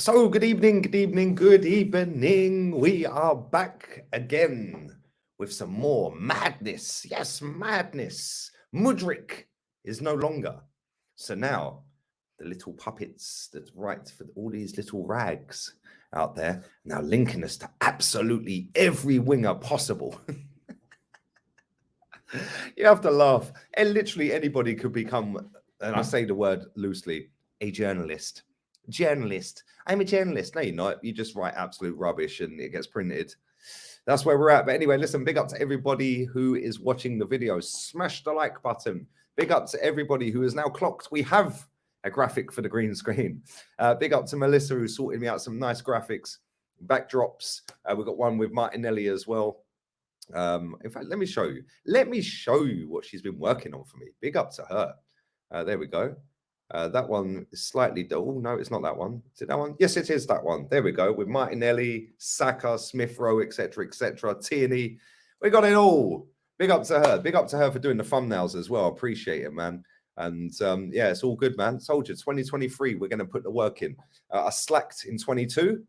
So, good evening, good evening, good evening. We are back again with some more madness. Yes, madness. Mudryk is no longer. So now the little puppets that write for all these little rags out there now linking us to absolutely every winger possible. You have to laugh. And literally anybody could become, and I say the word loosely, a journalist. Journalist. I'm a journalist. No, you're not. You just write absolute rubbish and it gets printed. That's where we're at. But anyway, listen, big up to everybody who is watching the video. Smash the like button. Big up to everybody who is now clocked. We have a graphic for the green screen. Big up to Melissa who sorted me out some nice graphics, backdrops. We've got one with Martinelli as well. In fact, let me show you. Let me show you what she's been working on for me. Big up to her. There we go. That one is slightly dull. No, it's not that one. Is it that one? Yes, it is that one. There we go. With Martinelli, Saka, Smith Rowe, etc., etc. Tierney. We got it all. Big up to her. Big up to her for doing the thumbnails as well. Appreciate it, man. And yeah, it's all good, man. Soldier, 2023, we're going to put the work in. I slacked in 22,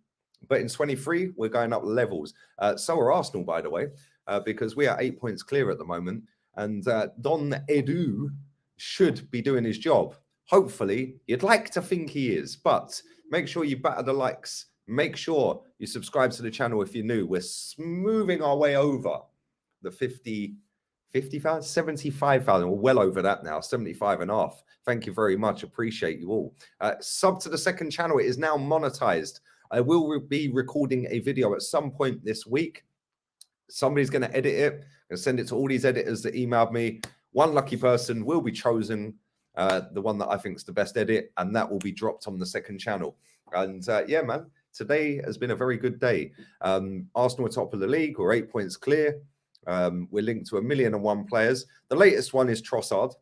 but in 23, we're going up levels. So are Arsenal, by the way. Because we are 8 points clear at the moment. And Don Edu should be doing his job. Hopefully, you'd like to think he is. But make sure you batter the likes. Make sure you subscribe to the channel if you're new. We're moving our way over the 50,000, 75,000. We're well over that now, 75 and a half. Thank you very much. Appreciate you all. Sub to the second channel. It is now monetized. I will be recording a video at some point this week. Somebody's going to edit it and send it to all these editors that emailed me. One lucky person will be chosen, the one that I think is the best edit, and that will be dropped on the second channel. And yeah, man, today has been a very good day. Arsenal are top of the league. We're 8 points clear. We're linked to 1,000,001 players. The latest one is Trossard.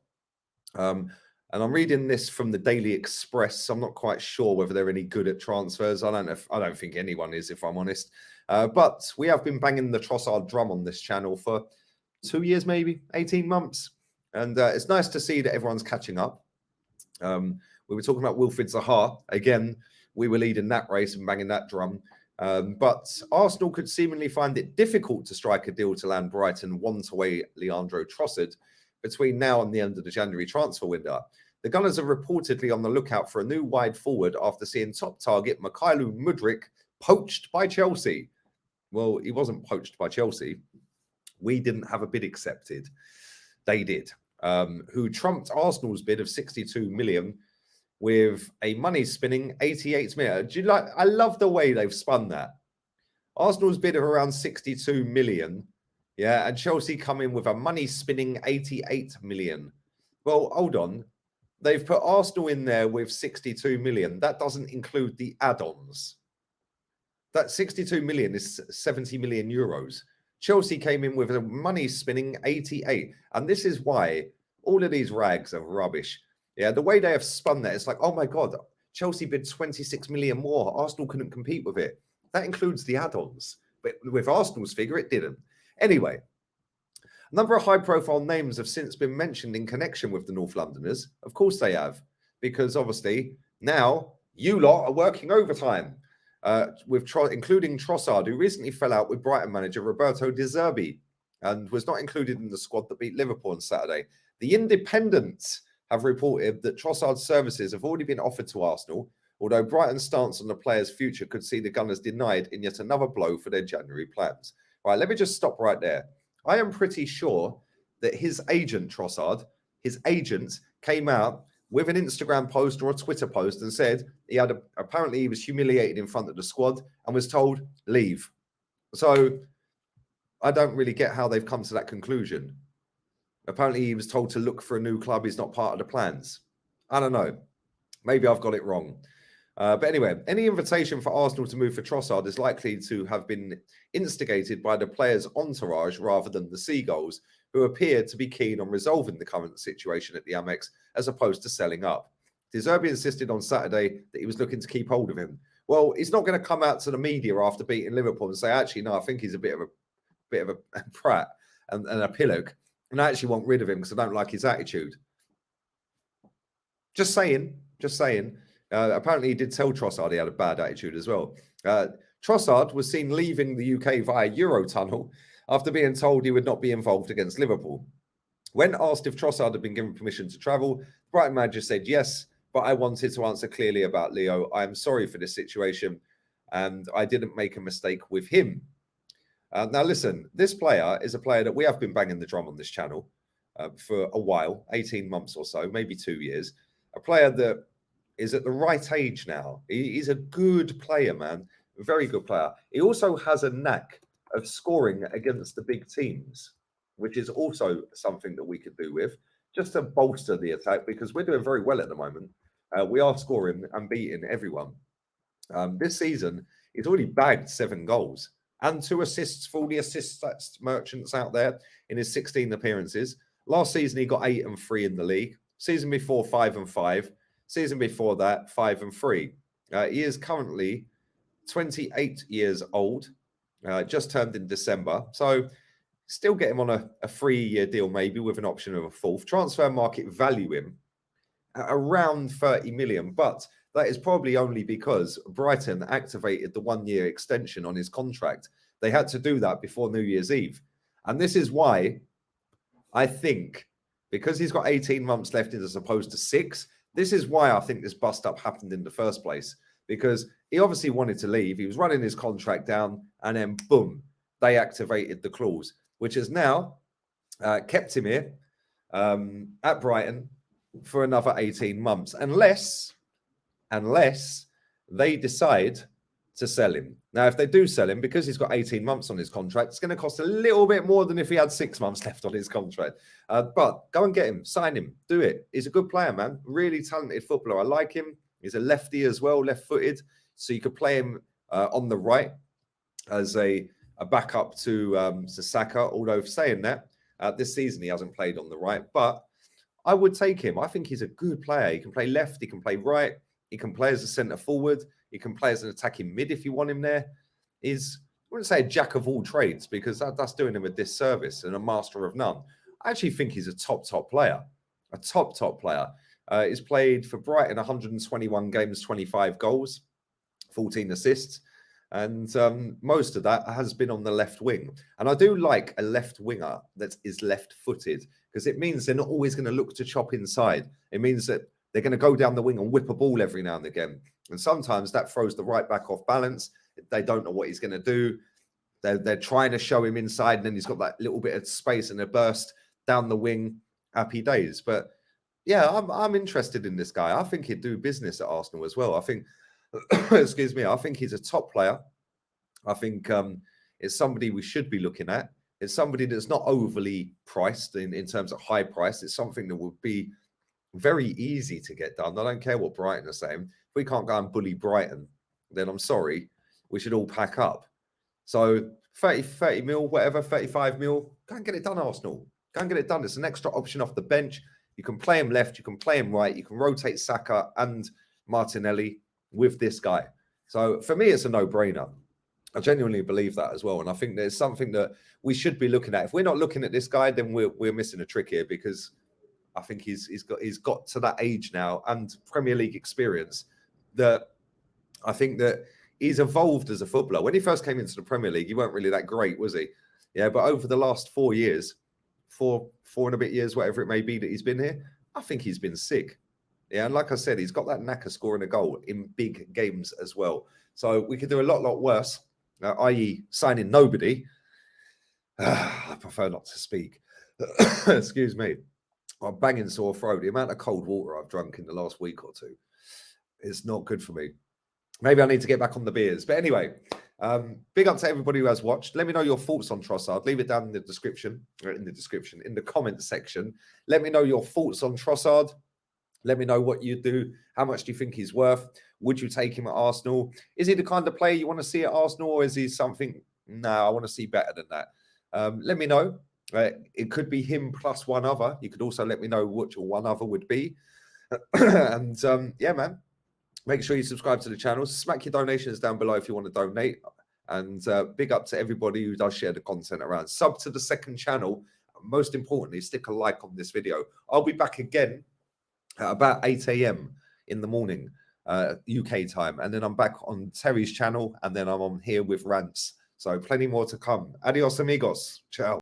And I'm reading this from the Daily Express. I'm not quite sure whether they're any good at transfers. I don't think anyone is, if I'm honest. But we have been banging the Trossard drum on this channel for 2 years, maybe 18 months. And it's nice to see that everyone's catching up. We were talking about Wilfried Zaha. Again, we were leading that race and banging that drum. But Arsenal could seemingly find it difficult to strike a deal to land Brighton want away Leandro Trossard between now and the end of the January transfer window. The Gunners are reportedly on the lookout for a new wide forward after seeing top target Mykhailo Mudryk poached by Chelsea. Well, he wasn't poached by Chelsea. We didn't have a bid accepted. They did. Who trumped Arsenal's bid of 62 million with a money spinning 88 million. Do you like? I love the way they've spun that. Arsenal's bid of around 62 million. Yeah, and Chelsea come in with a money spinning 88 million. Well, hold on. They've put Arsenal in there with 62 million. That doesn't include the add-ons. That 62 million is 70 million euros. Chelsea came in with a money spinning 88. And this is why all of these rags are rubbish. Yeah, the way they have spun that, it's like, oh my God, Chelsea bid 26 million more. Arsenal couldn't compete with it. That includes the add-ons. But with Arsenal's figure, it didn't. Anyway, a number of high-profile names have since been mentioned in connection with the North Londoners. Of course they have. Because obviously, now you lot are working overtime. Including Trossard, who recently fell out with Brighton manager Roberto De Zerbi and was not included in the squad that beat Liverpool on Saturday. The Independents have reported that Trossard's services have already been offered to Arsenal, although Brighton's stance on the player's future could see the Gunners denied in yet another blow for their January plans. All right, let me just stop right there. I am pretty sure that his agent, Trossard, his agent came out with an Instagram post or a Twitter post and said apparently he was humiliated in front of the squad and was told, leave. So I don't really get how they've come to that conclusion. Apparently he was told to look for a new club. He's not part of the plans. I don't know. Maybe I've got it wrong. But anyway, any invitation for Arsenal to move for Trossard is likely to have been instigated by the player's entourage rather than the Seagulls, who appeared to be keen on resolving the current situation at the Amex as opposed to selling up. De Zerbi insisted on Saturday that he was looking to keep hold of him. Well, he's not going to come out to the media after beating Liverpool and say, actually, no, I think he's a bit of a prat and a pillock, and I actually want rid of him because I don't like his attitude. Just saying. Apparently, he did tell Trossard he had a bad attitude as well. Trossard was seen leaving the UK via Eurotunnel after being told he would not be involved against Liverpool. When asked if Trossard had been given permission to travel, Brighton manager said yes, but I wanted to answer clearly about Leo. I am sorry for this situation, and I didn't make a mistake with him. Now, listen, this player is a player that we have been banging the drum on this channel for a while, 18 months or so, maybe 2 years. A player that is at the right age now. He's a good player, man. A very good player. He also has a knack of scoring against the big teams, which is also something that we could do with, just to bolster the attack, because we're doing very well at the moment. We are scoring and beating everyone. This season, he's already bagged 7 goals and 2 assists for all the assist merchants out there in his 16 appearances. Last season, he got 8 and 3 in the league. Season before, 5 and 5. Season before that, 5 and 3. He is currently 28 years old, just turned in December. So still get him on a 3-year deal, maybe with an option of a 4th. Transfer market value him at around 30 million, but that is probably only because Brighton activated the 1-year extension on his contract. They had to do that before New Year's Eve. And this is why I think, because he's got 18 months left as opposed to 6, this is why I think this bust-up happened in the first place, because he obviously wanted to leave. He was running his contract down, and then, boom, they activated the clause, which has now kept him here at Brighton for another 18 months, unless they decide to sell him. Now, if they do sell him, because he's got 18 months on his contract, it's going to cost a little bit more than if he had 6 months left on his contract. But go and get him, sign him, do it. He's a good player, man. Really talented footballer. I like him. He's a lefty as well, left-footed. So you could play him on the right as a backup to Saka. Although saying that, this season he hasn't played on the right. But I would take him. I think he's a good player. He can play left. He can play right. He can play as a centre forward. He can play as an attacking mid if you want him there. He's, I wouldn't say a jack of all trades, because that's doing him a disservice, and a master of none. I actually think he's a top player. A top player. He's played for Brighton 121 games, 25 goals, 14 assists. And most of that has been on the left wing. And I do like a left winger that is left-footed, because it means they're not always going to look to chop inside. It means that they're going to go down the wing and whip a ball every now and again. And sometimes that throws the right back off balance. They don't know what he's going to do. They're trying to show him inside, and then he's got that little bit of space and a burst down the wing. Happy days. But yeah, I'm interested in this guy. I think he'd do business at Arsenal as well. I think, excuse me, I think he's a top player. I think it's somebody we should be looking at. It's somebody that's not overly priced in terms of high price. It's something that would be very easy to get done. I don't care what Brighton are saying. If we can't go and bully Brighton, then I'm sorry, we should all pack up. So 30 mil, whatever, 35 mil, go and get it done, Arsenal. Go and get it done. It's an extra option off the bench. You can play him left, you can play him right, you can rotate Saka and Martinelli with this guy. So for me, it's a no-brainer. I genuinely believe that as well. And I think there's something that we should be looking at. If we're not looking at this guy, then we're missing a trick here, because I think he's got to that age now and Premier League experience that I think that he's evolved as a footballer. When he first came into the Premier League, he weren't really that great, was he? Yeah, but over the last 4 years, four and a bit years, whatever it may be that he's been here, I think he's been sick. Yeah, and like I said, he's got that knack of scoring a goal in big games as well. So we could do a lot worse, i.e. signing nobody. I prefer not to speak. Excuse me. I'm banging sore throat. The amount of cold water I've drunk in the last week or two, it's not good for me. Maybe I need to get back on the beers. But anyway, big up to everybody who has watched. Let me know your thoughts on Trossard. Leave it down in the description, in the comment section. Let me know your thoughts on Trossard. Let me know what you do. How much do you think he's worth? Would you take him at Arsenal? Is he the kind of player you want to see at Arsenal, or is he something? No, I want to see better than that. Let me know. It could be him plus one other. You could also let me know what your one other would be. And yeah, man, make sure you subscribe to the channel. Smack your donations down below if you want to donate. And big up to everybody who does share the content around. Sub to the second channel. Most importantly, stick a like on this video. I'll be back again at about 8 a.m. in the morning. UK time. And then I'm back on Terry's channel, and then I'm on here with rants. So plenty more to come. Adios, amigos. Ciao.